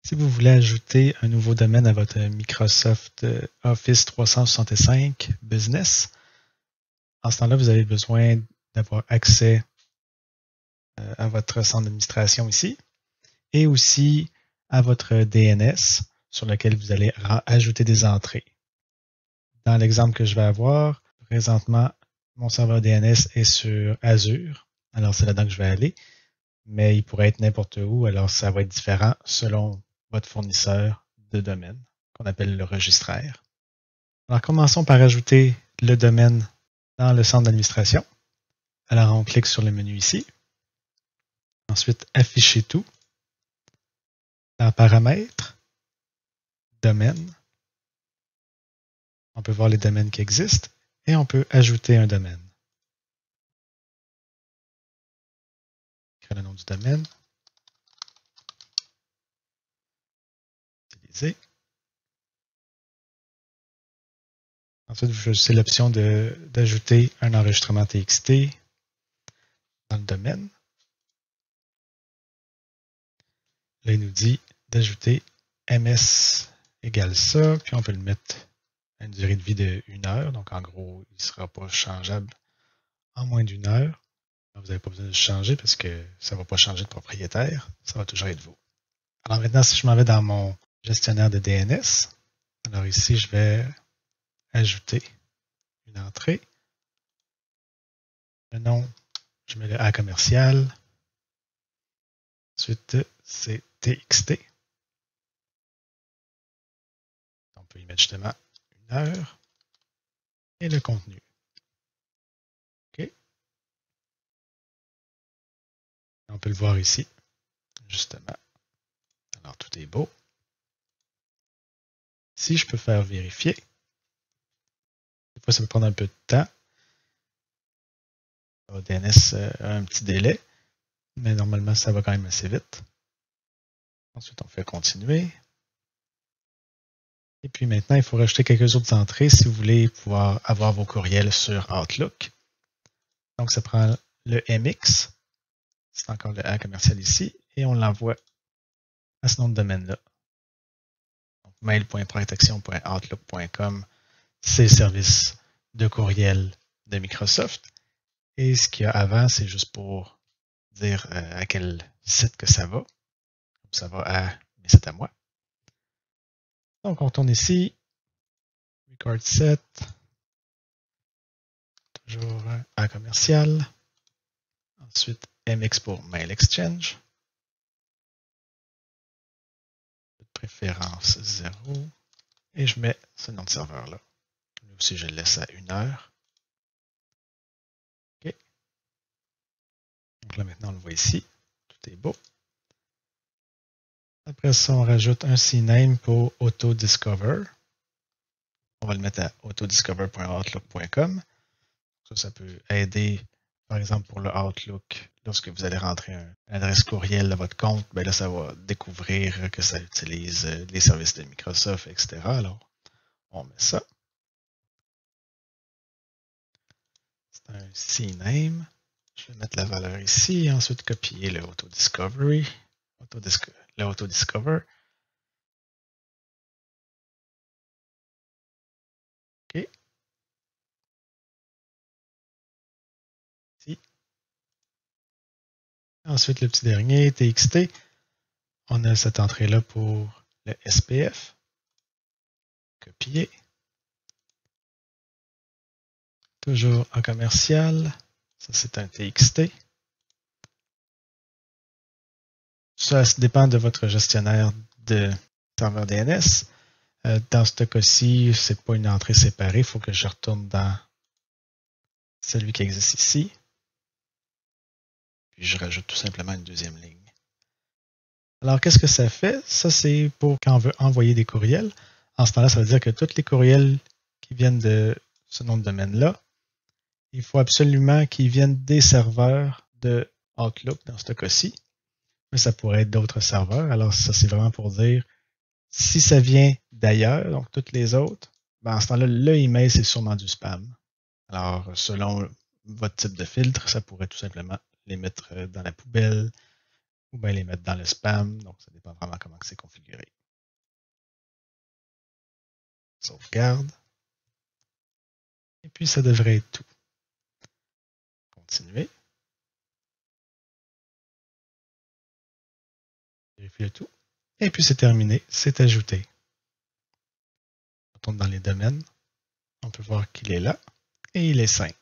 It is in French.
Si vous voulez ajouter un nouveau domaine à votre Microsoft Office 365 Business, en ce temps-là, vous avez besoin d'avoir accès à votre centre d'administration ici et aussi à votre DNS sur lequel vous allez ajouter des entrées. Dans l'exemple que je vais avoir, présentement, mon serveur DNS est sur Azure. Alors, c'est là-dedans que je vais aller, mais il pourrait être n'importe où. Alors, ça va être différent selon votre fournisseur de domaine, qu'on appelle le registraire. Alors, commençons par ajouter le domaine dans le centre d'administration. Alors, on clique sur le menu ici. Ensuite, afficher tout. Dans paramètres, domaine. On peut voir les domaines qui existent et on peut ajouter un domaine. Créer le nom du domaine. Utiliser. Ensuite, vous choisissez l'option d'ajouter un enregistrement TXT dans le domaine. Là, il nous dit d'ajouter MS égale ça, puis on peut le mettre à une durée de vie de 1 heure. Donc, en gros, il ne sera pas changeable en moins d'1 heure. Vous n'avez pas besoin de le changer parce que ça ne va pas changer de propriétaire. Ça va toujours être vous. Alors maintenant, si je m'en vais dans mon gestionnaire de DNS, alors ici, je vais ajouter une entrée. Le nom, je mets le A commercial. Ensuite, c'est TXT. On peut y mettre justement 1 heure. Et le contenu. OK. On peut le voir ici, justement. Alors, tout est beau. Si je peux faire vérifier, des fois, ça peut prendre un peu de temps. Le DNS a un petit délai, mais normalement, ça va quand même assez vite. Ensuite, on fait continuer. Et puis maintenant, il faut rajouter quelques autres entrées si vous voulez pouvoir avoir vos courriels sur Outlook. Donc, ça prend le MX. C'est encore le A commercial ici. Et on l'envoie à ce nom de domaine-là. mail.protection.outlook.com, c'est le service de courriel de Microsoft. Et ce qu'il y a avant, c'est juste pour dire à quel site que ça va. Ça va à mes sites à moi. Donc, on tourne ici. Record set. Toujours A commercial. Ensuite, MX pour Mail Exchange. Préférence 0. Et je mets ce nom de serveur-là. Lui aussi, je le laisse à 1 heure. OK. Donc là, maintenant, on le voit ici. Tout est beau. Après ça, on rajoute un CNAME pour AutoDiscover. On va le mettre à autodiscover.outlook.com. Ça peut aider, par exemple, pour le Outlook. Lorsque vous allez rentrer une adresse courriel de votre compte, ben là, ça va découvrir que ça utilise les services de Microsoft, etc. Alors, on met ça. C'est un CNAME. Je vais mettre la valeur ici. Ensuite, copier le AutoDiscover. OK. Ici. Ensuite, le petit dernier, TXT. On a cette entrée-là pour le SPF. Copier. Toujours en commercial. Ça, c'est un TXT. Ça dépend de votre gestionnaire de serveur DNS. Dans ce cas-ci, ce n'est pas une entrée séparée. Il faut que je retourne dans celui qui existe ici. Puis je rajoute tout simplement une deuxième ligne. Alors, qu'est-ce que ça fait? Ça, c'est pour quand on veut envoyer des courriels. En ce temps-là, ça veut dire que tous les courriels qui viennent de ce nom de domaine-là, il faut absolument qu'ils viennent des serveurs de Outlook dans ce cas-ci. Mais ça pourrait être d'autres serveurs. Alors, ça, c'est vraiment pour dire si ça vient d'ailleurs, donc toutes les autres, ben, en ce temps-là, le email, c'est sûrement du spam. Alors, selon votre type de filtre, ça pourrait tout simplement les mettre dans la poubelle, ou bien les mettre dans le spam. Donc, ça dépend vraiment comment c'est configuré. Sauvegarde. Et puis, ça devrait être tout. Continuer. Vérifier le tout. Et puis, c'est terminé. C'est ajouté. On retourne dans les domaines. On peut voir qu'il est là. Et il est 5.